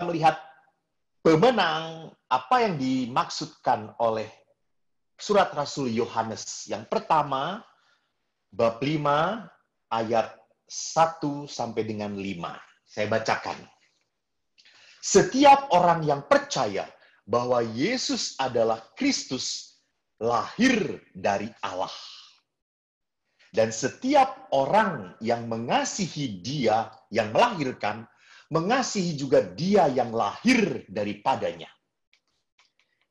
melihat pemenang apa yang dimaksudkan oleh surat Rasul Yohanes. Yang pertama, bab 5 ayat 1 sampai dengan 5. Saya bacakan. Setiap orang yang percaya bahwa Yesus adalah Kristus lahir dari Allah. Dan setiap orang yang mengasihi Dia yang melahirkan, mengasihi juga Dia yang lahir daripadanya.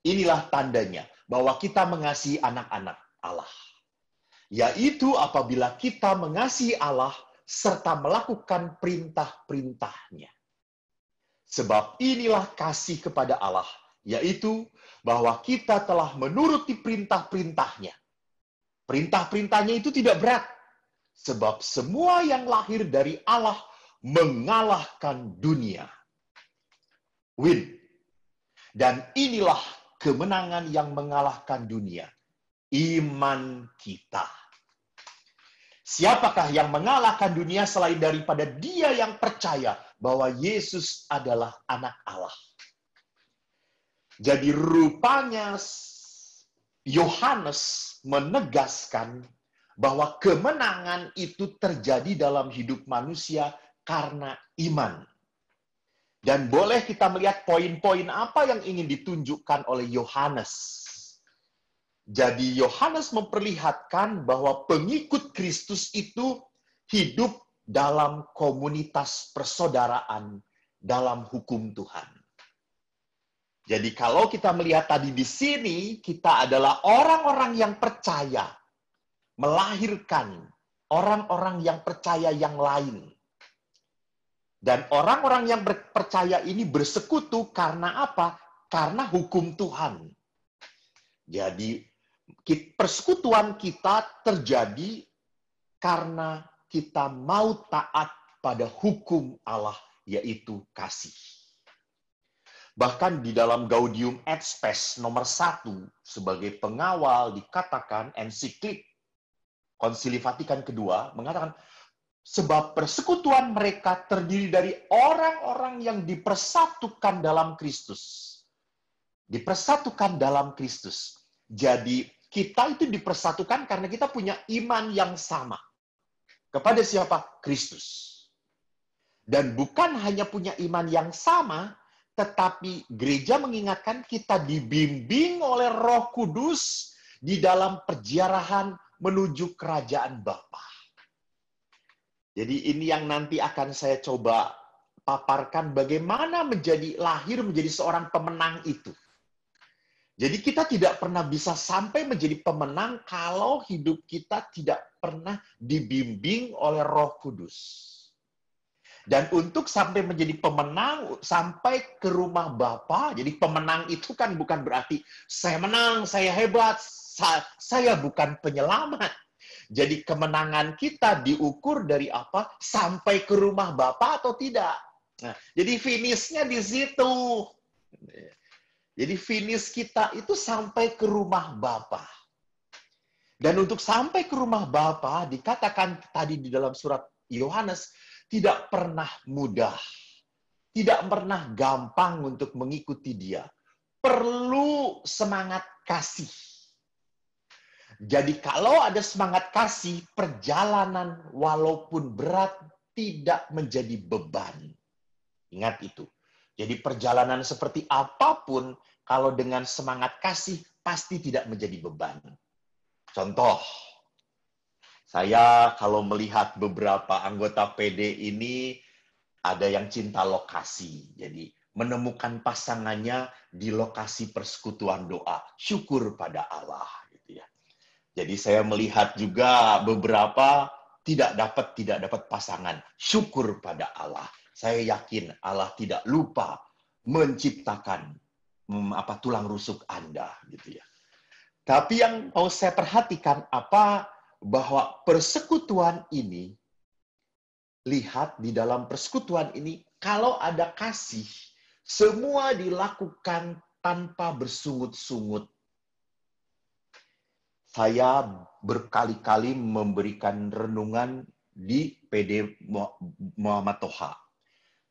Inilah tandanya bahwa kita mengasihi anak-anak Allah. Yaitu apabila kita mengasihi Allah serta melakukan perintah-perintahnya. Sebab inilah kasih kepada Allah, yaitu bahwa kita telah menuruti perintah-perintahnya. Perintah-perintahnya itu tidak berat, sebab semua yang lahir dari Allah mengalahkan dunia. Win. Dan inilah kemenangan yang mengalahkan dunia. Iman kita. Siapakah yang mengalahkan dunia selain daripada dia yang percaya bahwa Yesus adalah anak Allah? Jadi rupanya Yohanes menegaskan bahwa kemenangan itu terjadi dalam hidup manusia karena iman. Dan boleh kita melihat poin-poin apa yang ingin ditunjukkan oleh Yohanes. Jadi Yohanes memperlihatkan bahwa pengikut Kristus itu hidup dalam komunitas persaudaraan dalam hukum Tuhan. Jadi kalau kita melihat tadi di sini, kita adalah orang-orang yang percaya, melahirkan orang-orang yang percaya yang lain. Dan orang-orang yang percaya ini bersekutu karena apa? Karena hukum Tuhan. Jadi persekutuan kita terjadi karena kita mau taat pada hukum Allah, yaitu kasih. Bahkan di dalam Gaudium et Spes nomor 1 sebagai pengawal dikatakan ensiklik Konsili Vatikan II mengatakan sebab persekutuan mereka terdiri dari orang-orang yang dipersatukan dalam Kristus. Dipersatukan dalam Kristus. Jadi kita itu dipersatukan karena kita punya iman yang sama. Kepada siapa? Kristus. Dan bukan hanya punya iman yang sama, tetapi gereja mengingatkan kita dibimbing oleh Roh Kudus di dalam perjalanan menuju kerajaan Bapa. Jadi ini yang nanti akan saya coba paparkan bagaimana lahir menjadi seorang pemenang itu. Jadi kita tidak pernah bisa sampai menjadi pemenang kalau hidup kita tidak pernah dibimbing oleh Roh Kudus. Dan untuk sampai menjadi pemenang, sampai ke rumah Bapa, jadi pemenang itu kan bukan berarti saya menang, saya hebat, saya bukan penyelamat. Jadi kemenangan kita diukur dari apa? Sampai ke rumah Bapa atau tidak. Nah, jadi finishnya di situ. Jadi finish kita itu sampai ke rumah Bapa. Dan untuk sampai ke rumah Bapa, dikatakan tadi di dalam surat Yohanes, tidak pernah mudah. Tidak pernah gampang untuk mengikuti Dia. Perlu semangat kasih. Jadi kalau ada semangat kasih, perjalanan walaupun berat tidak menjadi beban. Ingat itu. Jadi perjalanan seperti apapun, kalau dengan semangat kasih, pasti tidak menjadi beban. Contoh, saya kalau melihat beberapa anggota PD ini, ada yang cinta lokasi. Jadi menemukan pasangannya di lokasi persekutuan doa. Syukur pada Allah. Gitu ya. Jadi saya melihat juga beberapa tidak dapat pasangan. Syukur pada Allah. Saya yakin Allah tidak lupa menciptakan tulang rusuk Anda, gitu ya. Tapi yang mau saya perhatikan bahwa persekutuan ini, lihat di dalam persekutuan ini, kalau ada kasih, semua dilakukan tanpa bersungut-sungut. Saya berkali-kali memberikan renungan di PD Muhammad Toha.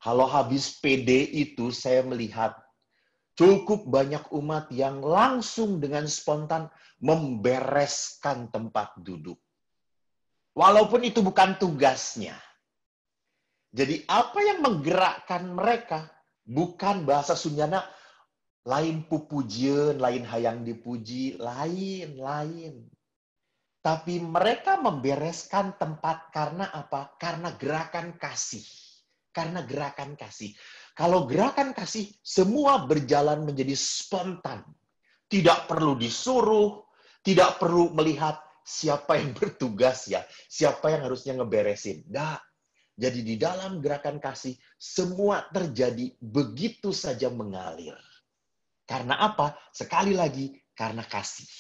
Kalau habis PD itu saya melihat cukup banyak umat yang langsung dengan spontan membereskan tempat duduk. Walaupun itu bukan tugasnya. Jadi apa yang menggerakkan mereka? Bukan bahasa Sunyana, lain pupujieun, lain hayang dipuji, lain. Tapi mereka membereskan tempat karena apa? Karena gerakan kasih. Karena gerakan kasih. Kalau gerakan kasih, semua berjalan menjadi spontan. Tidak perlu disuruh, tidak perlu melihat siapa yang bertugas ya, siapa yang harusnya ngeberesin. Nah, jadi di dalam gerakan kasih, semua terjadi begitu saja mengalir. Karena apa? Sekali lagi, karena kasih.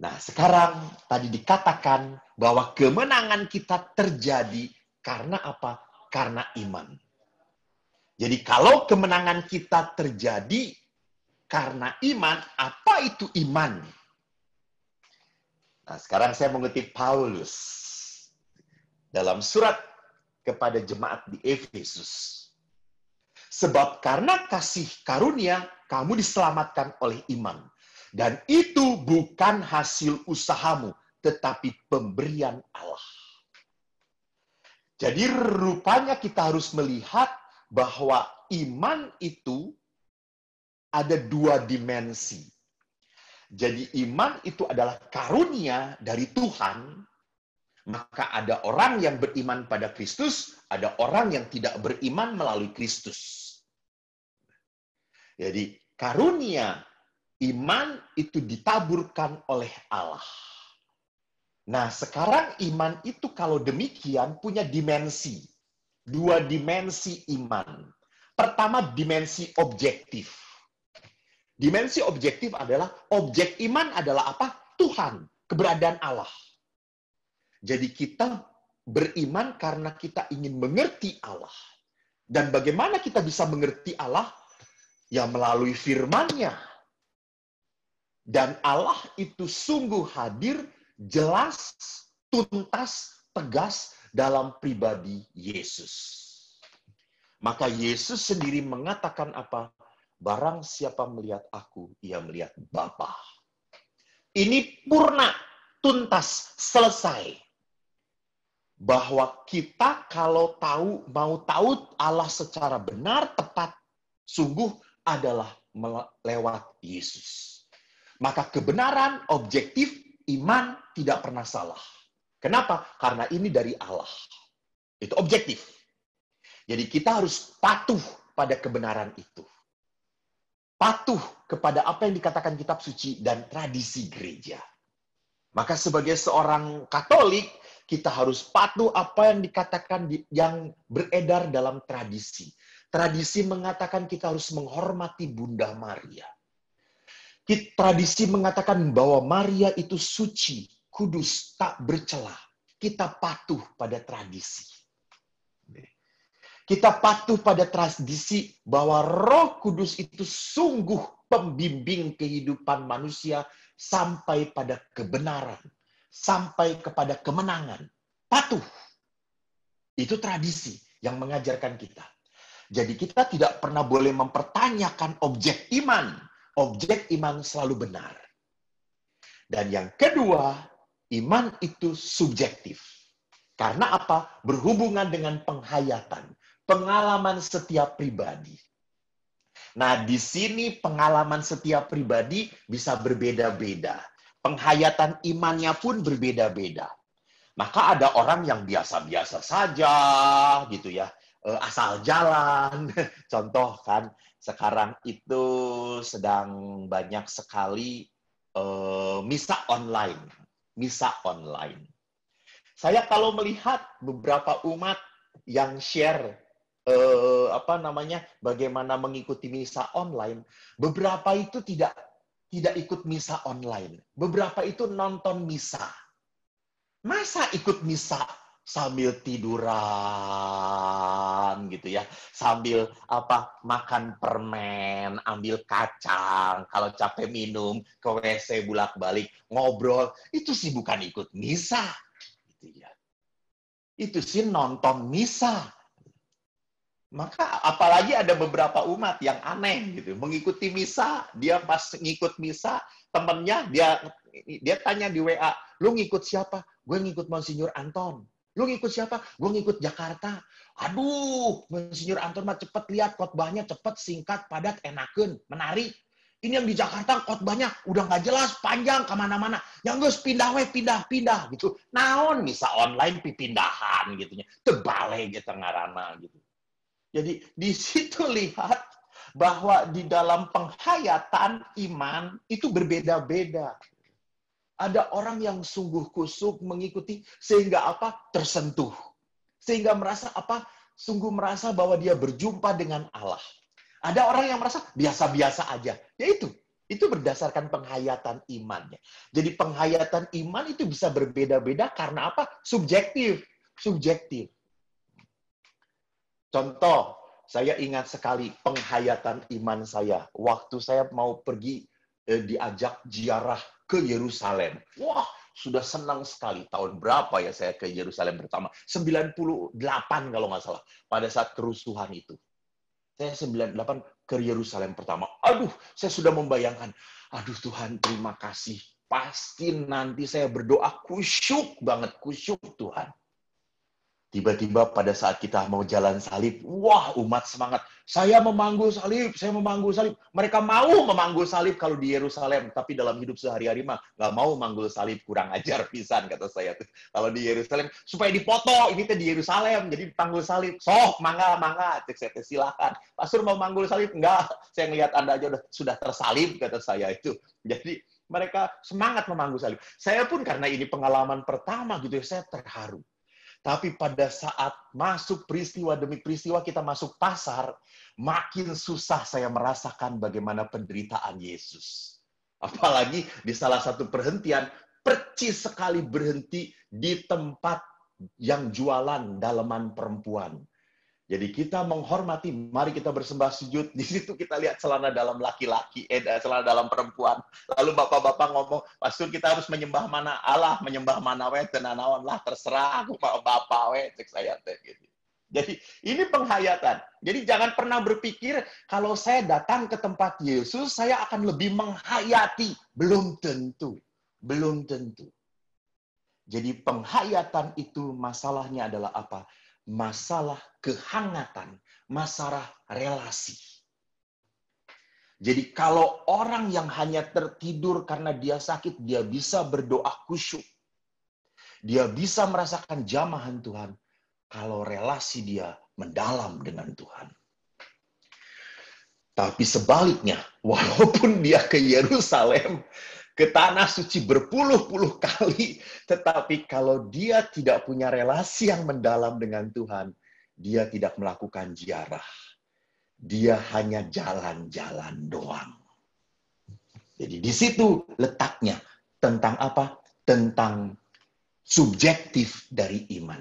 Nah, sekarang tadi dikatakan bahwa kemenangan kita terjadi karena apa? Karena iman. Jadi kalau kemenangan kita terjadi karena iman, apa itu iman? Nah, sekarang saya mengutip Paulus dalam surat kepada jemaat di Efesus. Sebab karena kasih karunia, kamu diselamatkan oleh iman. Dan itu bukan hasil usahamu, tetapi pemberian Allah. Jadi rupanya kita harus melihat bahwa iman itu ada dua dimensi. Jadi iman itu adalah karunia dari Tuhan. Maka ada orang yang beriman pada Kristus, ada orang yang tidak beriman melalui Kristus. Jadi karunia iman itu ditaburkan oleh Allah. Nah, sekarang iman itu kalau demikian punya dimensi. Dua dimensi iman. Pertama, dimensi objektif. Dimensi objektif adalah objek iman adalah apa? Tuhan, keberadaan Allah. Jadi kita beriman karena kita ingin mengerti Allah. Dan bagaimana kita bisa mengerti Allah? Ya melalui firman-Nya. Dan Allah itu sungguh hadir, jelas, tuntas, tegas dalam pribadi Yesus. Maka Yesus sendiri mengatakan apa? Barang siapa melihat aku, ia melihat Bapa. Ini purna, tuntas, selesai. Bahwa kita kalau mau tahu Allah secara benar, tepat, sungguh adalah lewat Yesus. Maka kebenaran, objektif, iman tidak pernah salah. Kenapa? Karena ini dari Allah. Itu objektif. Jadi kita harus patuh pada kebenaran itu. Patuh kepada apa yang dikatakan kitab suci dan tradisi gereja. Maka sebagai seorang Katolik, kita harus patuh apa yang dikatakan yang beredar dalam tradisi. Tradisi mengatakan kita harus menghormati Bunda Maria. Tradisi mengatakan bahwa Maria itu suci, kudus, tak bercela. Kita patuh pada tradisi. Kita patuh pada tradisi bahwa Roh Kudus itu sungguh pembimbing kehidupan manusia sampai pada kebenaran, sampai kepada kemenangan. Patuh. Itu tradisi yang mengajarkan kita. Jadi kita tidak pernah boleh mempertanyakan objek iman. Objek iman selalu benar. Dan yang kedua, iman itu subjektif. Karena apa? Berhubungan dengan penghayatan, pengalaman setiap pribadi. Nah, di sini pengalaman setiap pribadi bisa berbeda-beda. Penghayatan imannya pun berbeda-beda. Maka ada orang yang biasa-biasa saja, gitu ya, asal jalan. Contoh kan, sekarang itu sedang banyak sekali misa online. Misa online. Saya kalau melihat beberapa umat yang share bagaimana mengikuti misa online, beberapa itu tidak ikut misa online. Beberapa itu nonton misa. Masa ikut misa sambil tiduran gitu ya, sambil makan permen, ambil kacang, kalau capek minum ke WC bolak-balik ngobrol, itu sih bukan ikut misa gitu ya. Itu sih nonton misa. Maka apalagi ada beberapa umat yang aneh gitu, mengikuti misa, dia pas ngikut misa, temennya dia tanya di WA, lu ngikut siapa? Gue ngikut Monsinyur Anton. Lu ngikut siapa? Gue ngikut Jakarta. Aduh, Monsinyur Anton mah cepet, lihat khotbahnya cepet, singkat, padat, enakeun, menarik. Ini yang di Jakarta khotbahnya udah nggak jelas, panjang kemana-mana. Yang gue pindah pindah gitu. Naon misa online pipindahan gitunya, tebale gitu ngarana gitu. Jadi di situ lihat bahwa di dalam penghayatan iman itu berbeda-beda. Ada orang yang sungguh kusuk mengikuti sehingga apa? Tersentuh. Sehingga merasa apa? Sungguh merasa bahwa dia berjumpa dengan Allah. Ada orang yang merasa biasa-biasa aja. Ya itu berdasarkan penghayatan imannya. Jadi penghayatan iman itu bisa berbeda-beda karena apa? Subjektif. Subjektif. Contoh, saya ingat sekali penghayatan iman saya. Waktu saya mau pergi diajak ziarah ke Yerusalem. Wah, sudah senang sekali. Tahun berapa ya saya ke Yerusalem pertama? 98 kalau nggak salah. Pada saat kerusuhan itu. Saya 98 ke Yerusalem pertama. Aduh, saya sudah membayangkan. Aduh Tuhan, terima kasih. Pasti nanti saya berdoa kusyuk banget. Kusyuk Tuhan. Tiba-tiba pada saat kita mau jalan salib, wah umat semangat. Saya memanggul salib, saya memanggul salib. Mereka mau memanggul salib kalau di Yerusalem, tapi dalam hidup sehari-hari mah nggak mau manggul salib, kurang ajar pisan kata saya tuh. Kalau di Yerusalem supaya dipoto, ini tuh di Yerusalem, jadi panggul salib. Sok, mangga, cek saya silakan. Pastor mau manggul salib enggak? Saya ngelihat Anda aja sudah tersalib kata saya itu. Jadi mereka semangat memanggul salib. Saya pun karena ini pengalaman pertama gitu ya, saya terharu. Tapi pada saat masuk peristiwa demi peristiwa kita masuk pasar, makin susah saya merasakan bagaimana penderitaan Yesus. Apalagi di salah satu perhentian, percis sekali berhenti di tempat yang jualan daleman perempuan. Jadi kita menghormati, mari kita bersembah sujud. Di situ kita lihat celana dalam laki-laki, celana dalam perempuan. Lalu bapak-bapak ngomong, pastor kita harus menyembah mana Allah, menyembah mana we, tenanawan lah, terserah aku mau bapak we, cek saya teh gitu. Jadi ini penghayatan. Jadi jangan pernah berpikir kalau saya datang ke tempat Yesus, saya akan lebih menghayati. Belum tentu. Belum tentu. Jadi penghayatan itu masalahnya adalah apa? Masalah kehangatan, masalah relasi. Jadi kalau orang yang hanya tertidur karena dia sakit, dia bisa berdoa khusyuk. Dia bisa merasakan jamahan Tuhan kalau relasi dia mendalam dengan Tuhan. Tapi sebaliknya, walaupun dia ke Yerusalem, ke tanah suci berpuluh-puluh kali, tetapi kalau dia tidak punya relasi yang mendalam dengan Tuhan, dia tidak melakukan ziarah. Dia hanya jalan-jalan doang. Jadi di situ letaknya tentang apa? Tentang subjektif dari iman.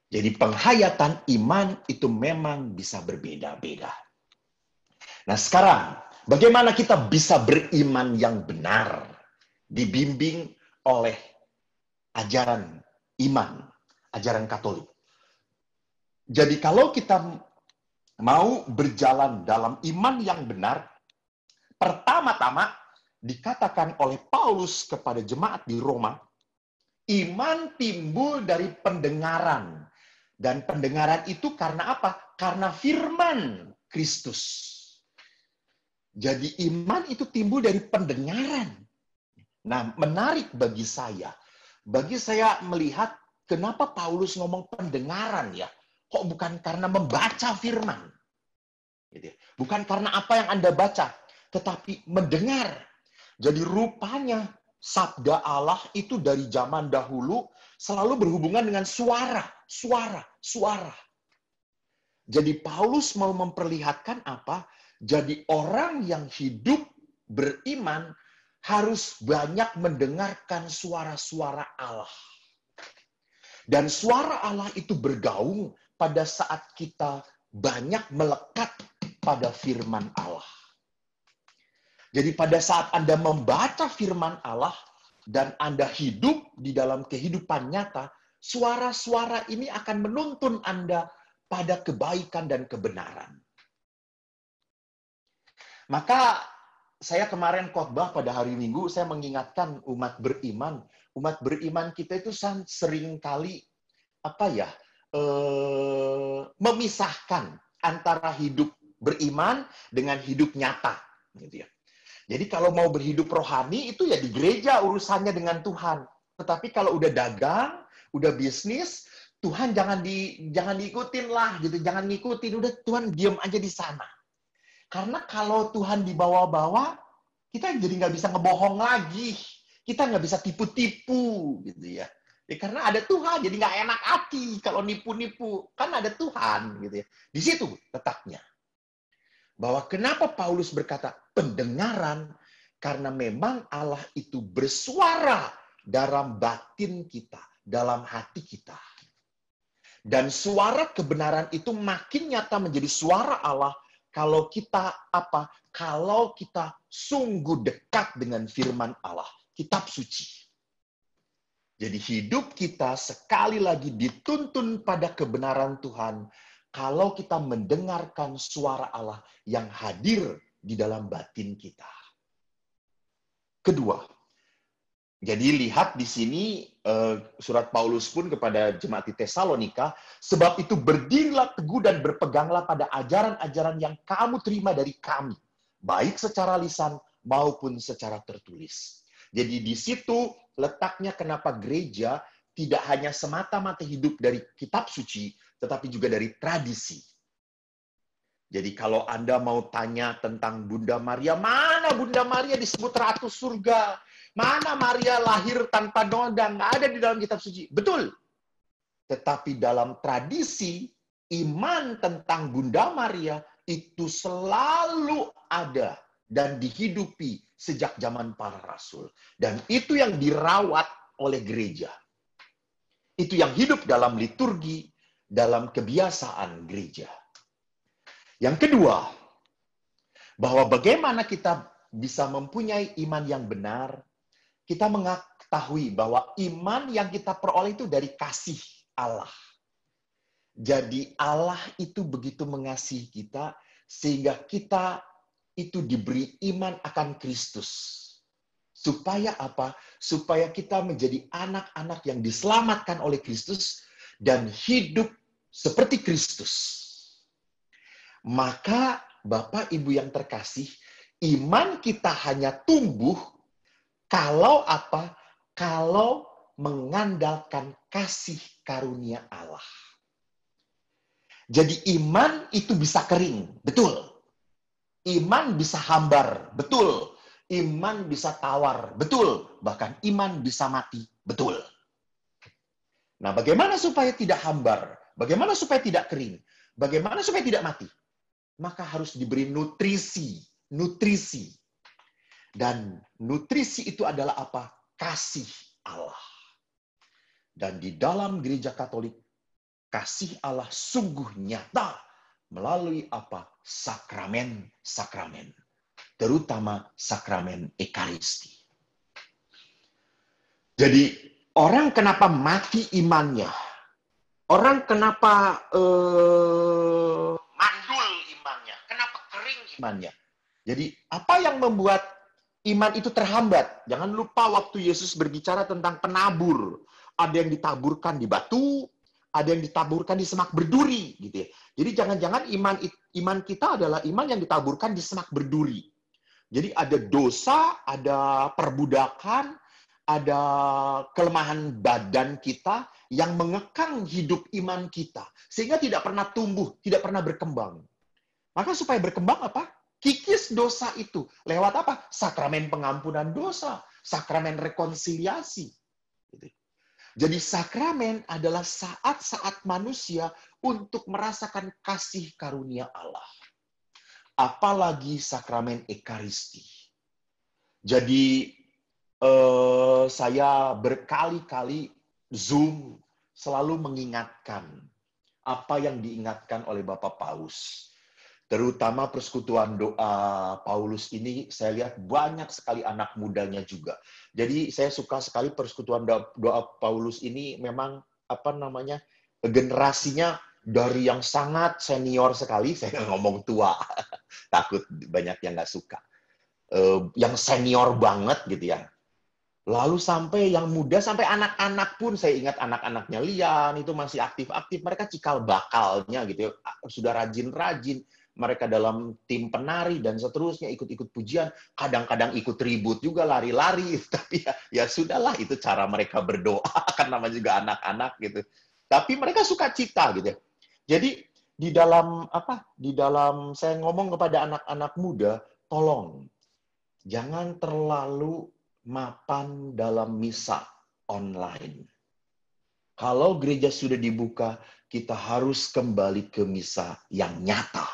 Jadi penghayatan iman itu memang bisa berbeda-beda. Nah sekarang, bagaimana kita bisa beriman yang benar, dibimbing oleh ajaran iman, ajaran Katolik. Jadi kalau kita mau berjalan dalam iman yang benar, pertama-tama dikatakan oleh Paulus kepada jemaat di Roma, iman timbul dari pendengaran. Dan pendengaran itu karena apa? Karena firman Kristus. Jadi iman itu timbul dari pendengaran. Nah, menarik bagi saya. Bagi saya melihat kenapa Paulus ngomong pendengaran ya. Kok bukan karena membaca firman. Bukan karena apa yang Anda baca. Tetapi mendengar. Jadi rupanya sabda Allah itu dari zaman dahulu selalu berhubungan dengan suara. Jadi Paulus mau memperlihatkan apa? Jadi orang yang hidup beriman harus banyak mendengarkan suara-suara Allah. Dan suara Allah itu bergaung pada saat kita banyak melekat pada firman Allah. Jadi pada saat Anda membaca firman Allah dan Anda hidup di dalam kehidupan nyata, suara-suara ini akan menuntun Anda pada kebaikan dan kebenaran. Maka saya kemarin khotbah pada hari Minggu, saya mengingatkan umat beriman kita itu sering kali memisahkan antara hidup beriman dengan hidup nyata, gitu ya. Jadi kalau mau berhidup rohani itu ya di gereja urusannya dengan Tuhan. Tetapi kalau udah dagang, udah bisnis, Tuhan jangan diikutin lah, gitu. Jangan ngikutin, udah Tuhan diam aja di sana. Karena kalau Tuhan dibawa-bawa, kita jadi nggak bisa ngebohong lagi. Kita nggak bisa tipu-tipu, gitu ya. Karena ada Tuhan, jadi nggak enak hati kalau nipu-nipu. Kan ada Tuhan, gitu ya. Di situ letaknya. Bahwa kenapa Paulus berkata pendengaran, karena memang Allah itu bersuara dalam batin kita, dalam hati kita. Dan suara kebenaran itu makin nyata menjadi suara Allah kalau kita Kalau kita sungguh dekat dengan firman Allah, kitab suci. Jadi hidup kita sekali lagi dituntun pada kebenaran Tuhan kalau kita mendengarkan suara Allah yang hadir di dalam batin kita. Kedua, jadi lihat di sini surat Paulus pun kepada jemaat di Tesalonika, sebab itu berdirilah teguh dan berpeganglah pada ajaran-ajaran yang kamu terima dari kami, baik secara lisan maupun secara tertulis. Jadi di situ letaknya kenapa gereja tidak hanya semata-mata hidup dari kitab suci, tetapi juga dari tradisi. Jadi kalau Anda mau tanya tentang Bunda Maria, mana Bunda Maria disebut Ratu Surga? Mana Maria lahir tanpa noda? Nggak ada di dalam kitab suci. Betul. Tetapi dalam tradisi, iman tentang Bunda Maria itu selalu ada dan dihidupi sejak zaman para rasul. Dan itu yang dirawat oleh gereja. Itu yang hidup dalam liturgi, dalam kebiasaan gereja. Yang kedua, bahwa bagaimana kita bisa mempunyai iman yang benar, kita mengetahui bahwa iman yang kita peroleh itu dari kasih Allah. Jadi Allah itu begitu mengasihi kita, sehingga kita itu diberi iman akan Kristus. Supaya apa? Supaya kita menjadi anak-anak yang diselamatkan oleh Kristus dan hidup seperti Kristus. Maka Bapak Ibu yang terkasih, iman kita hanya tumbuh kalau apa? Kalau mengandalkan kasih karunia Allah. Jadi iman itu bisa kering, betul. Iman bisa hambar, betul. Iman bisa tawar, betul. Bahkan iman bisa mati, betul. Nah, bagaimana supaya tidak hambar? Bagaimana supaya tidak kering? Bagaimana supaya tidak mati? Maka harus diberi nutrisi. Dan nutrisi itu adalah apa? Kasih Allah. Dan di dalam gereja Katolik, kasih Allah sungguh nyata melalui apa? Sakramen-sakramen. Terutama sakramen Ekaristi. Jadi, orang kenapa mati imannya? Orang kenapa mandul imannya? Kenapa kering imannya? Jadi, apa yang membuat iman itu terhambat? Jangan lupa waktu Yesus berbicara tentang penabur. Ada yang ditaburkan di batu, ada yang ditaburkan di semak berduri, gitu ya. Jadi jangan-jangan iman kita adalah iman yang ditaburkan di semak berduri. Jadi ada dosa, ada perbudakan, ada kelemahan badan kita yang mengekang hidup iman kita. Sehingga tidak pernah tumbuh, tidak pernah berkembang. Maka supaya berkembang apa? Kikis dosa itu. Lewat apa? Sakramen pengampunan dosa. Sakramen rekonsiliasi. Jadi sakramen adalah saat-saat manusia untuk merasakan kasih karunia Allah. Apalagi sakramen Ekaristi. Jadi saya berkali-kali Zoom selalu mengingatkan apa yang diingatkan oleh Bapak Paus. Terutama persekutuan doa Paulus ini, saya lihat banyak sekali anak mudanya juga. Jadi saya suka sekali persekutuan doa Paulus ini memang generasinya dari yang sangat senior sekali, saya ngomong tua, takut banyak yang nggak suka. Yang senior banget gitu ya. Lalu sampai yang muda, sampai anak-anak pun, saya ingat anak-anaknya Lian, itu masih aktif-aktif, mereka cikal bakalnya gitu ya, sudah rajin-rajin, mereka dalam tim penari dan seterusnya, ikut-ikut pujian, kadang-kadang ikut ribut juga, lari-lari, tapi ya sudahlah, itu cara mereka berdoa, kan namanya juga anak-anak gitu. Tapi mereka suka cita gitu ya. Jadi di dalam saya ngomong kepada anak-anak muda, tolong jangan terlalu mapan dalam misa online. Kalau gereja sudah dibuka, kita harus kembali ke misa yang nyata,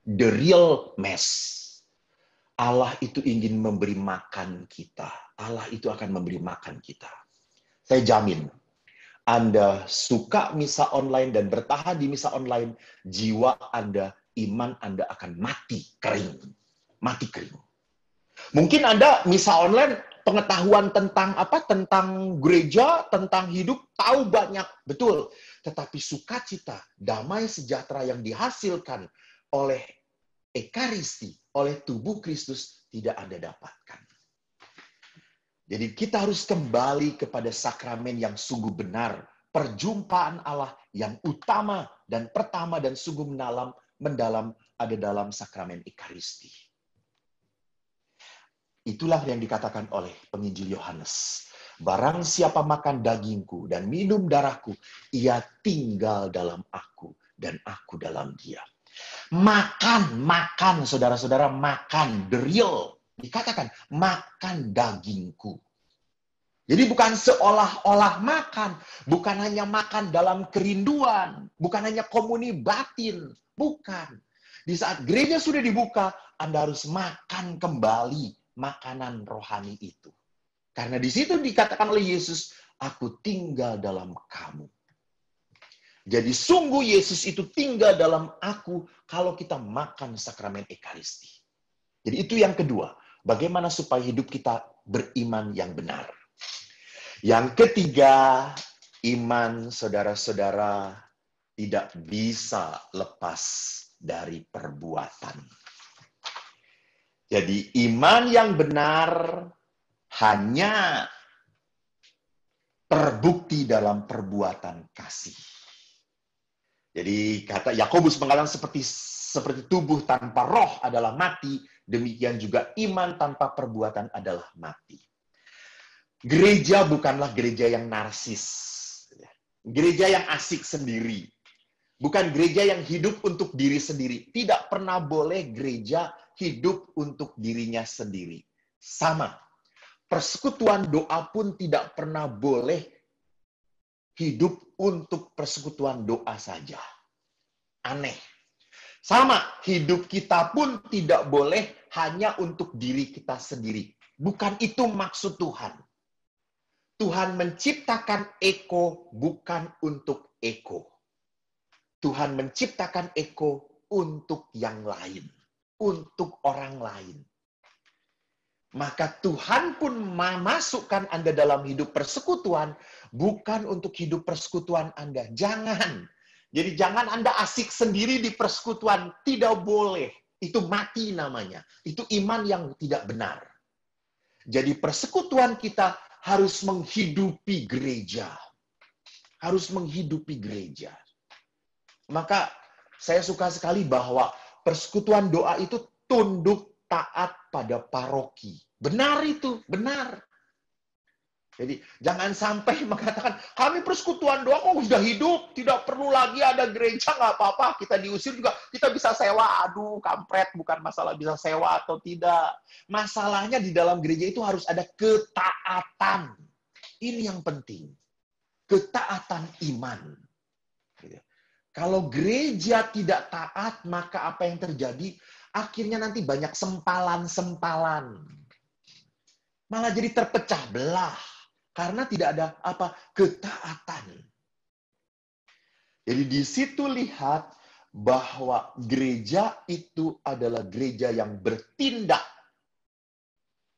the real mass. Allah itu ingin memberi makan kita. Allah itu akan memberi makan kita. Saya jamin, Anda suka misa online dan bertahan di misa online, jiwa Anda, iman Anda akan mati kering. Mati kering. Mungkin Anda misa online, pengetahuan tentang gereja, tentang hidup, tahu banyak, betul. Tetapi sukacita, damai sejahtera yang dihasilkan oleh Ekaristi, oleh tubuh Kristus, tidak Anda dapatkan. Jadi kita harus kembali kepada sakramen yang sungguh benar. Perjumpaan Allah yang utama dan pertama dan sungguh mendalam ada dalam sakramen Ekaristi. Itulah yang dikatakan oleh penginjil Yohanes. Barang siapa makan dagingku dan minum darahku, ia tinggal dalam aku dan aku dalam dia. Makan, saudara-saudara, makan, the real. Dikatakan, makan dagingku. Jadi bukan seolah-olah makan, bukan hanya makan dalam kerinduan, bukan hanya komuni batin, bukan. Di saat gereja sudah dibuka, Anda harus makan kembali makanan rohani itu. Karena di situ dikatakan oleh Yesus, aku tinggal dalam kamu. Jadi sungguh Yesus itu tinggal dalam aku kalau kita makan sakramen Ekaristi. Jadi itu yang kedua. Bagaimana supaya hidup kita beriman yang benar. Yang ketiga, iman saudara-saudara tidak bisa lepas dari perbuatan. Jadi iman yang benar hanya terbukti dalam perbuatan kasih. Jadi kata Yakobus mengatakan seperti tubuh tanpa roh adalah mati, demikian juga iman tanpa perbuatan adalah mati. Gereja bukanlah gereja yang narsis. Gereja yang asik sendiri. Bukan gereja yang hidup untuk diri sendiri. Tidak pernah boleh gereja hidup untuk dirinya sendiri. Sama. Persekutuan doa pun tidak pernah boleh hidup untuk persekutuan doa saja. Aneh. Sama, hidup kita pun tidak boleh hanya untuk diri kita sendiri. Bukan itu maksud Tuhan. Tuhan menciptakan ego bukan untuk ego. Tuhan menciptakan ego untuk yang lain. Untuk orang lain. Maka Tuhan pun memasukkan Anda dalam hidup persekutuan, bukan untuk hidup persekutuan Anda. Jangan. Jadi jangan Anda asik sendiri di persekutuan. Tidak boleh. Itu mati namanya. Itu iman yang tidak benar. Jadi persekutuan kita harus menghidupi gereja. Harus menghidupi gereja. Maka saya suka sekali bahwa persekutuan doa itu tunduk taat pada paroki. Benar itu, benar. Jadi jangan sampai mengatakan, kami persekutuan doa kok sudah hidup, tidak perlu lagi ada gereja, nggak apa-apa, kita diusir juga, kita bisa sewa. Aduh, kampret, bukan masalah bisa sewa atau tidak. Masalahnya di dalam gereja itu harus ada ketaatan. Ini yang penting. Ketaatan iman. Kalau gereja tidak taat, maka apa yang terjadi? Akhirnya nanti banyak sempalan-sempalan. Malah jadi terpecah belah. Karena tidak ada ketaatan. Jadi di situ lihat bahwa gereja itu adalah gereja yang bertindak.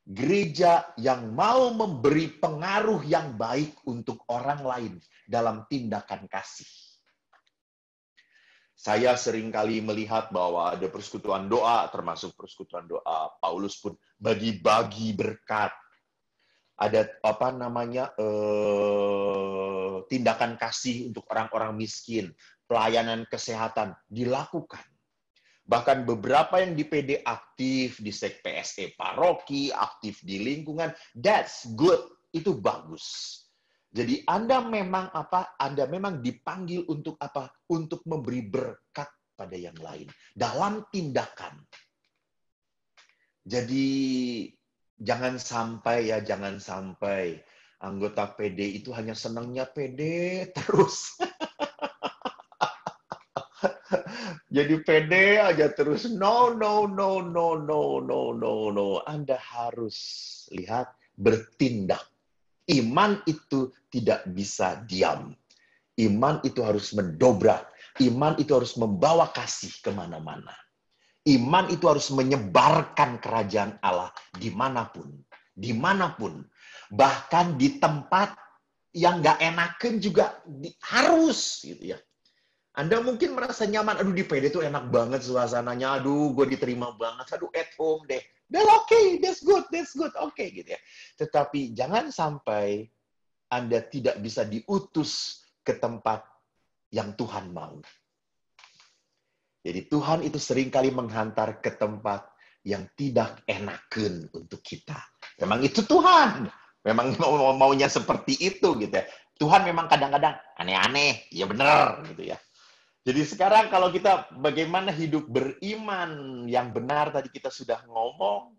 Gereja yang mau memberi pengaruh yang baik untuk orang lain dalam tindakan kasih. Saya seringkali melihat bahwa ada persekutuan doa, termasuk persekutuan doa Paulus pun bagi-bagi berkat. Ada apa namanya tindakan kasih untuk orang-orang miskin, pelayanan kesehatan dilakukan. Bahkan beberapa yang di PD aktif di PSE paroki, aktif di lingkungan, that's good, itu bagus. Jadi Anda memang Anda memang dipanggil untuk apa? Untuk memberi berkat pada yang lain dalam tindakan. Jadi jangan sampai anggota PD itu hanya senangnya PD terus. Jadi PD aja terus. No. Anda harus lihat bertindak. Iman itu tidak bisa diam. Iman itu harus mendobrak. Iman itu harus membawa kasih kemana-mana. Iman itu harus menyebarkan kerajaan Allah dimanapun. Dimanapun. Bahkan di tempat yang nggak enakan juga harus. Gitu ya. Anda mungkin merasa nyaman. Aduh, di PD tuh enak banget suasananya. Aduh, gue diterima banget. Aduh, at home deh. Okay, that's good. Oke, gitu ya. Tetapi jangan sampai Anda tidak bisa diutus ke tempat yang Tuhan mau. Jadi Tuhan itu seringkali menghantar ke tempat yang tidak enakan untuk kita. Memang itu Tuhan. Memang maunya seperti itu gitu ya. Tuhan memang kadang-kadang aneh-aneh. Ya benar gitu ya. Jadi sekarang kalau kita bagaimana hidup beriman yang benar tadi kita sudah ngomong,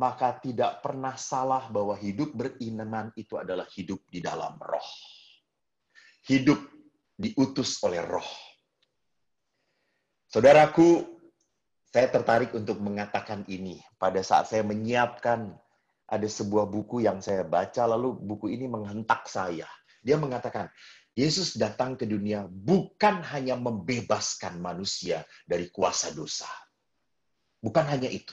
maka tidak pernah salah bahwa hidup beriman itu adalah hidup di dalam roh. Hidup diutus oleh roh. Saudaraku, saya tertarik untuk mengatakan ini. Pada saat saya menyiapkan, ada sebuah buku yang saya baca, lalu buku ini menghentak saya. Dia mengatakan, Yesus datang ke dunia bukan hanya membebaskan manusia dari kuasa dosa. Bukan hanya itu.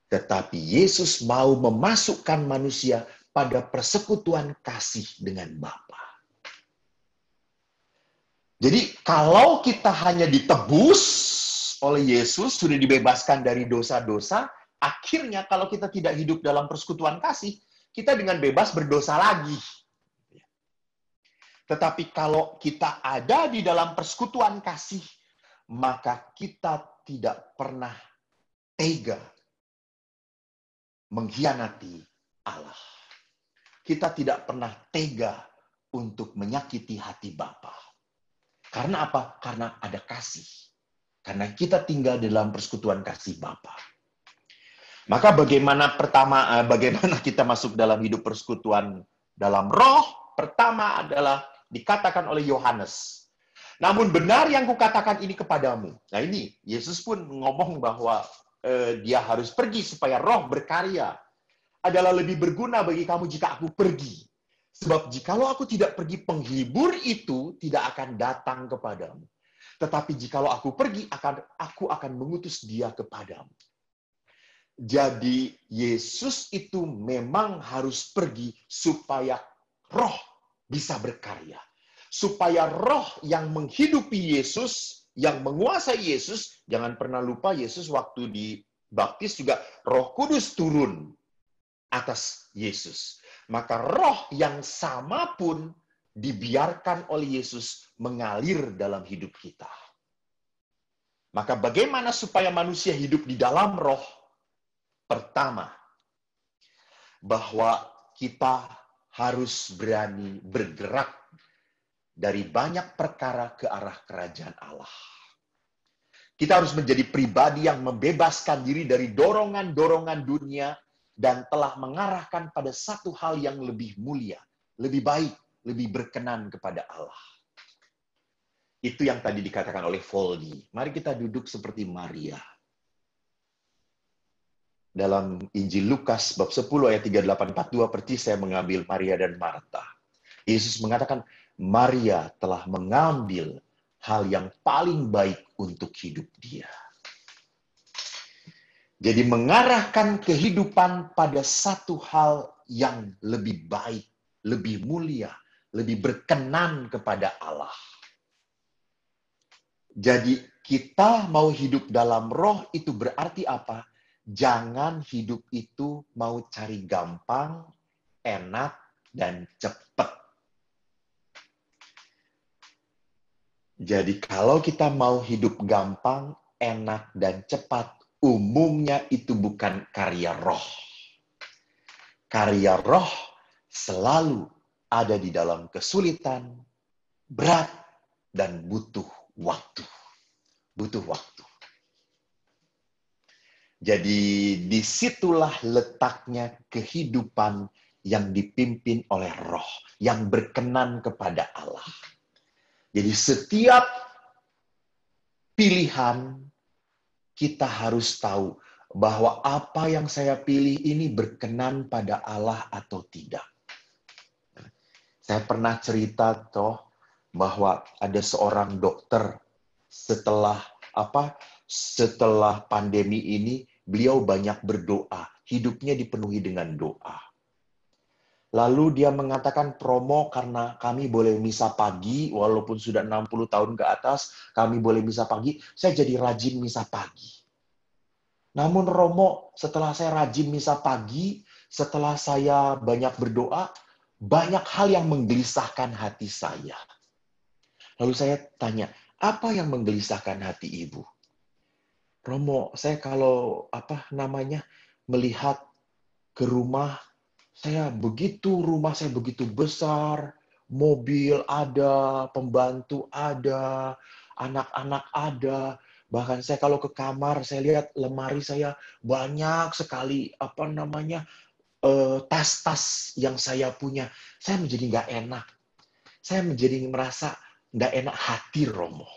Tetapi Yesus mau memasukkan manusia pada persekutuan kasih dengan Bapa. Jadi kalau kita hanya ditebus oleh Yesus, sudah dibebaskan dari dosa-dosa, akhirnya kalau kita tidak hidup dalam persekutuan kasih, kita dengan bebas berdosa lagi. Tetapi kalau kita ada di dalam persekutuan kasih, maka kita tidak pernah tega mengkhianati Allah. Kita tidak pernah tega untuk menyakiti hati Bapa. Karena apa? Karena ada kasih. Karena kita tinggal di dalam persekutuan kasih Bapa. Maka bagaimana kita masuk dalam hidup persekutuan dalam roh? Pertama adalah dikatakan oleh Yohanes. Namun benar yang kukatakan ini kepadamu. Nah ini, Yesus pun ngomong bahwa dia harus pergi supaya roh berkarya. Adalah lebih berguna bagi kamu jika aku pergi. Sebab jikalau aku tidak pergi, penghibur itu tidak akan datang kepadamu. Tetapi jikalau aku pergi, aku akan mengutus dia kepadamu. Jadi Yesus itu memang harus pergi supaya roh bisa berkarya. Supaya roh yang menghidupi Yesus, yang menguasai Yesus, jangan pernah lupa Yesus waktu dibaptis juga Roh Kudus turun atas Yesus. Maka roh yang sama pun dibiarkan oleh Yesus mengalir dalam hidup kita. Maka bagaimana supaya manusia hidup di dalam roh? Pertama, bahwa kita harus berani bergerak dari banyak perkara ke arah kerajaan Allah. Kita harus menjadi pribadi yang membebaskan diri dari dorongan-dorongan dunia dan telah mengarahkan pada satu hal yang lebih mulia, lebih baik, lebih berkenan kepada Allah. Itu yang tadi dikatakan oleh Voldy. Mari kita duduk seperti Maria. Dalam Injil Lukas bab 10 ayat 38-42 persis saya mengambil Maria dan Marta. Yesus mengatakan, Maria telah mengambil hal yang paling baik untuk hidup dia. Jadi mengarahkan kehidupan pada satu hal yang lebih baik, lebih mulia, lebih berkenan kepada Allah. Jadi kita mau hidup dalam roh itu berarti apa? Jangan hidup itu mau cari gampang, enak, dan cepat. Jadi kalau kita mau hidup gampang, enak, dan cepat, umumnya itu bukan karya roh. Karya roh selalu ada di dalam kesulitan, berat, dan butuh waktu. Butuh waktu. Jadi disitulah letaknya kehidupan yang dipimpin oleh roh, yang berkenan kepada Allah. Jadi setiap pilihan kita harus tahu bahwa apa yang saya pilih ini berkenan pada Allah atau tidak. Saya pernah cerita bahwa ada seorang dokter setelah pandemi ini beliau banyak berdoa, hidupnya dipenuhi dengan doa. Lalu dia mengatakan, Romo, karena kami boleh misa pagi, walaupun sudah 60 tahun ke atas, kami boleh misa pagi, saya jadi rajin misa pagi. Namun Romo, setelah saya rajin misa pagi, setelah saya banyak berdoa, banyak hal yang menggelisahkan hati saya. Lalu saya tanya, apa yang menggelisahkan hati ibu? Romo, saya kalau melihat ke rumah saya begitu besar, mobil ada, pembantu ada, anak-anak ada. Bahkan saya kalau ke kamar, saya lihat lemari saya banyak sekali tas-tas yang saya punya. Saya menjadi nggak enak. Saya menjadi merasa nggak enak hati, Romo.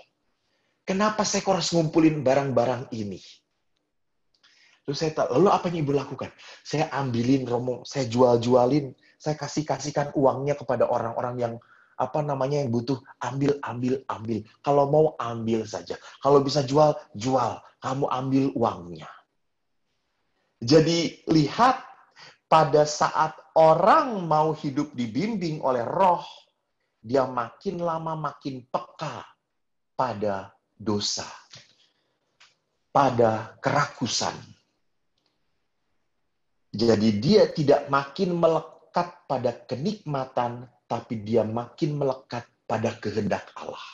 Kenapa saya harus ngumpulin barang-barang ini? Lalu apa yang ibu lakukan? Saya ambilin, Romo, saya jual-jualin, saya kasihkan uangnya kepada orang-orang yang yang butuh, ambil. Kalau mau ambil saja. Kalau bisa jual, kamu ambil uangnya. Jadi lihat, pada saat orang mau hidup dibimbing oleh roh, dia makin lama makin peka pada dosa, pada kerakusan. Jadi dia tidak makin melekat pada kenikmatan, tapi dia makin melekat pada kehendak Allah.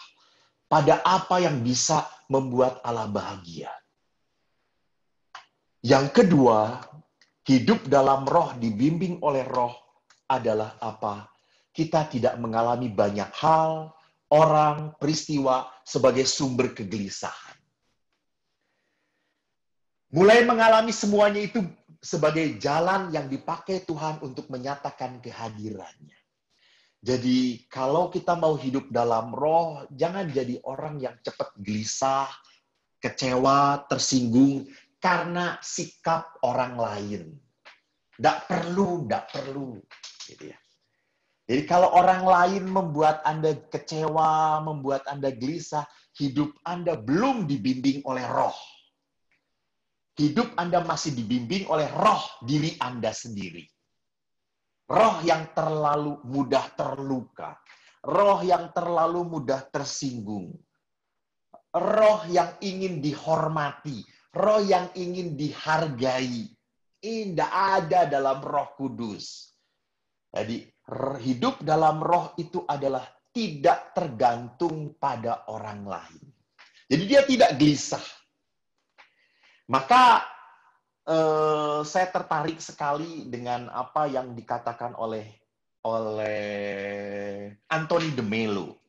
Pada apa yang bisa membuat Allah bahagia. Yang kedua, hidup dalam roh, dibimbing oleh roh adalah apa? Kita tidak mengalami banyak hal, orang, peristiwa sebagai sumber kegelisahan. Mulai mengalami semuanya itu sebagai jalan yang dipakai Tuhan untuk menyatakan kehadirannya. Jadi kalau kita mau hidup dalam roh, jangan jadi orang yang cepat gelisah, kecewa, tersinggung karena sikap orang lain. Nggak perlu. Gitu ya. Jadi kalau orang lain membuat Anda kecewa, membuat Anda gelisah, hidup Anda belum dibimbing oleh roh. Hidup Anda masih dibimbing oleh roh diri Anda sendiri. Roh yang terlalu mudah terluka. Roh yang terlalu mudah tersinggung. Roh yang ingin dihormati. Roh yang ingin dihargai. Ini tidak ada dalam Roh Kudus. Jadi hidup dalam roh itu adalah tidak tergantung pada orang lain. Jadi dia tidak gelisah. Maka saya tertarik sekali dengan apa yang dikatakan oleh Anthony de Mello.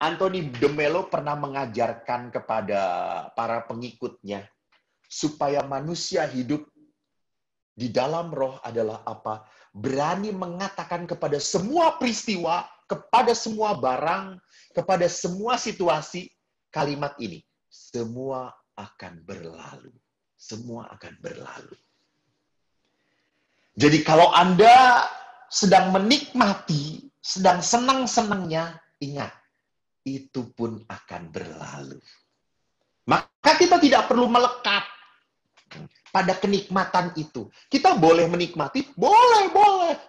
Anthony de Mello pernah mengajarkan kepada para pengikutnya supaya manusia hidup di dalam roh adalah apa? Berani mengatakan kepada semua peristiwa, kepada semua barang, kepada semua situasi kalimat ini. Semua akan berlalu. Semua akan berlalu. Jadi kalau Anda sedang menikmati, sedang senang-senangnya, ingat, itu pun akan berlalu. Maka kita tidak perlu melekat pada kenikmatan itu. Kita boleh menikmati, boleh.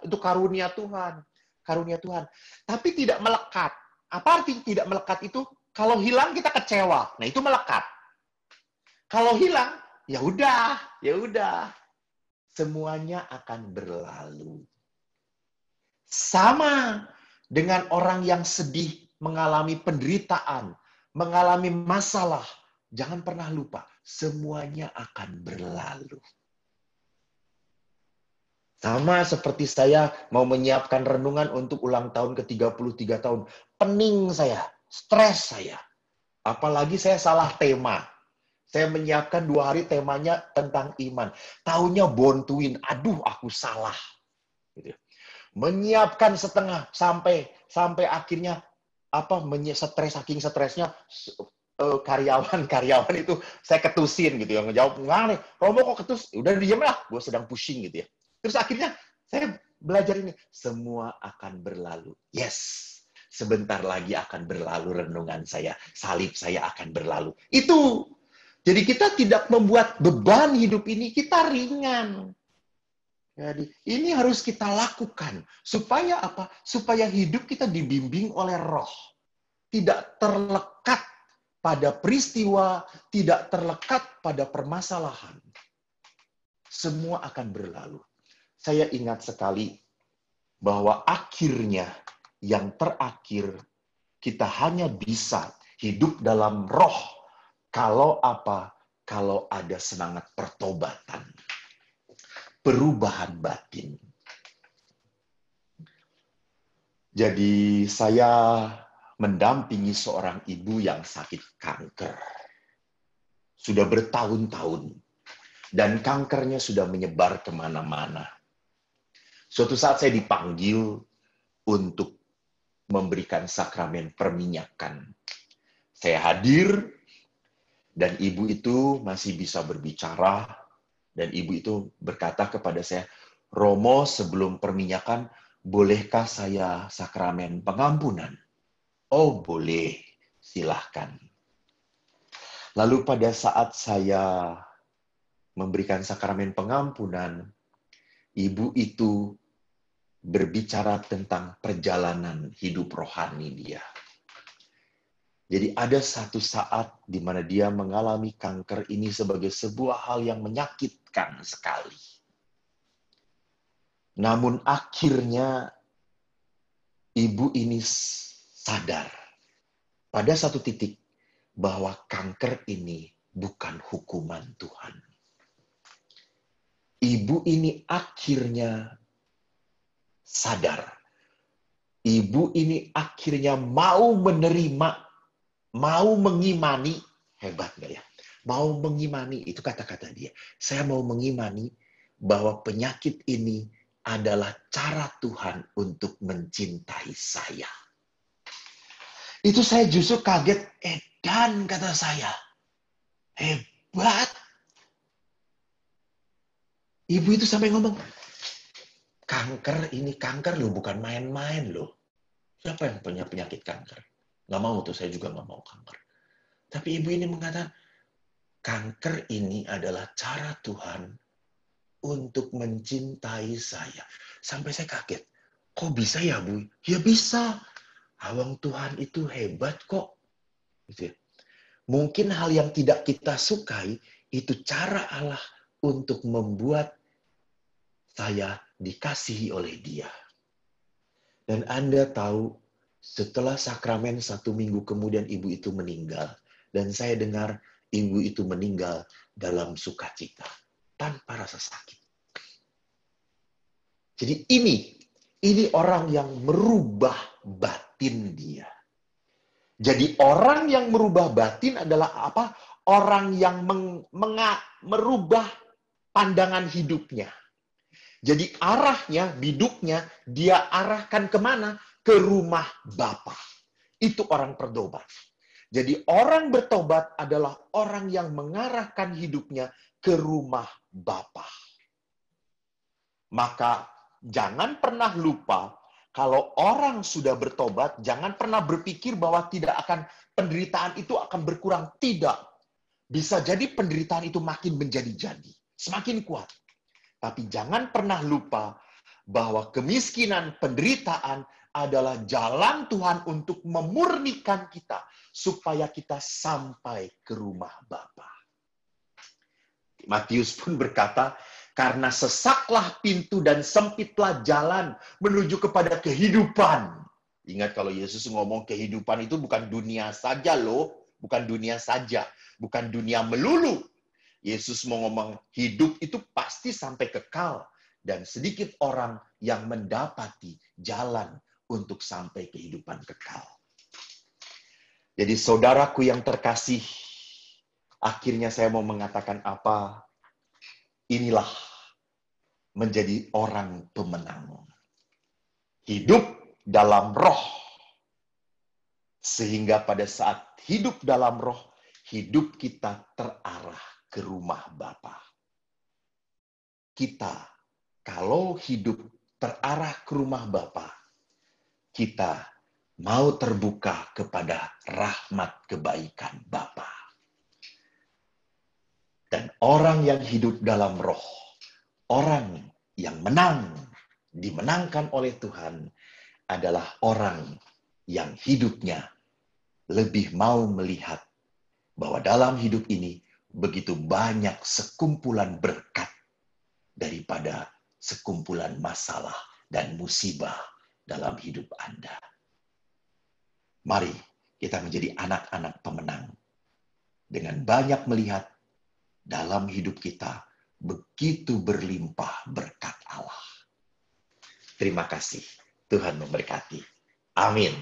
Itu karunia Tuhan. Karunia Tuhan. Tapi tidak melekat. Apa arti tidak melekat itu? Kalau hilang kita kecewa. Nah, itu melekat. Kalau hilang, ya udah. Semuanya akan berlalu. Sama dengan orang yang sedih, mengalami penderitaan, mengalami masalah. Jangan pernah lupa, semuanya akan berlalu. Sama seperti saya mau menyiapkan renungan untuk ulang tahun ke-33 tahun. Pening saya, stres saya. Apalagi saya salah tema. Saya menyiapkan 2 hari temanya tentang iman. Taunya Born to Win. Aduh, aku salah. Gitu. Menyiapkan setengah sampai akhirnya stres, saking stresnya karyawan itu saya ketusin gitu ya, ngejawab nggak nih, Romo kok ketus, udah diam lah, gue sedang pushing gitu ya. Terus akhirnya saya belajar ini, semua akan berlalu. Yes, sebentar lagi akan berlalu renungan saya, salib saya akan berlalu. Itu. Jadi kita tidak membuat beban hidup ini, kita ringan. Jadi ini harus kita lakukan. Supaya apa? Supaya hidup kita dibimbing oleh Roh. Tidak terlekat pada peristiwa, tidak terlekat pada permasalahan. Semua akan berlalu. Saya ingat sekali bahwa akhirnya yang terakhir kita hanya bisa hidup dalam roh kalau apa? Kalau ada semangat pertobatan, perubahan batin. Jadi saya mendampingi seorang ibu yang sakit kanker. Sudah bertahun-tahun. Dan kankernya sudah menyebar kemana-mana. Suatu saat saya dipanggil untuk memberikan sakramen perminyakan. Saya hadir, dan ibu itu masih bisa berbicara, dan ibu itu berkata kepada saya, Romo, sebelum perminyakan, bolehkah saya sakramen pengampunan? Oh, boleh, silahkan. Lalu pada saat saya memberikan sakramen pengampunan, ibu itu berbicara tentang perjalanan hidup rohani dia. Jadi ada satu saat di mana dia mengalami kanker ini sebagai sebuah hal yang menyakitkan sekali. Namun akhirnya ibu ini sadar pada satu titik bahwa kanker ini bukan hukuman Tuhan. Ibu ini akhirnya sadar. Ibu ini akhirnya mau menerima, mau mengimani, hebat gak ya? Mau mengimani, itu kata-kata dia. Saya mau mengimani bahwa penyakit ini adalah cara Tuhan untuk mencintai saya. Itu saya justru kaget, edan kata saya. Hebat. Ibu itu sampai ngomong, kanker loh, bukan main-main loh. Siapa yang punya penyakit kanker? Nggak mau tuh, saya juga nggak mau kanker. Tapi ibu ini mengatakan, kanker ini adalah cara Tuhan untuk mencintai saya. Sampai saya kaget. Kok bisa ya, Bu? Ya bisa. Awang Tuhan itu hebat kok. Gitu ya. Mungkin hal yang tidak kita sukai, itu cara Allah untuk membuat saya dikasihi oleh Dia. Dan Anda tahu, setelah sakramen 1 minggu kemudian ibu itu meninggal. Dan saya dengar ibu itu meninggal dalam sukacita, tanpa rasa sakit. Jadi ini orang yang merubah batin dia. Jadi orang yang merubah batin adalah apa? Orang yang merubah pandangan hidupnya. Jadi arahnya, biduknya, dia arahkan kemana? Ke rumah Bapa. Itu orang bertobat. Jadi orang bertobat adalah orang yang mengarahkan hidupnya ke rumah Bapa. Maka jangan pernah lupa, kalau orang sudah bertobat, jangan pernah berpikir bahwa penderitaan itu akan berkurang. Tidak. Bisa jadi penderitaan itu makin menjadi-jadi. Semakin kuat. Tapi jangan pernah lupa bahwa kemiskinan, penderitaan adalah jalan Tuhan untuk memurnikan kita supaya kita sampai ke rumah Bapa. Matius pun berkata, karena sesaklah pintu dan sempitlah jalan menuju kepada kehidupan. Ingat kalau Yesus ngomong kehidupan itu bukan dunia saja loh, bukan dunia saja, bukan dunia melulu. Yesus mau ngomong hidup itu pasti sampai kekal dan sedikit orang yang mendapati jalan untuk sampai kehidupan kekal. Jadi saudaraku yang terkasih, akhirnya saya mau mengatakan apa? Inilah menjadi orang pemenang. Hidup dalam roh. Sehingga pada saat hidup dalam roh, hidup kita terarah ke rumah Bapa. Kita, kalau hidup terarah ke rumah Bapa, kita mau terbuka kepada rahmat kebaikan Bapa. Dan orang yang hidup dalam roh, orang yang menang, dimenangkan oleh Tuhan, adalah orang yang hidupnya lebih mau melihat bahwa dalam hidup ini begitu banyak sekumpulan berkat daripada sekumpulan masalah dan musibah dalam hidup Anda. Mari kita menjadi anak-anak pemenang dengan banyak melihat dalam hidup kita begitu berlimpah berkat Allah. Terima kasih. Tuhan memberkati. Amin.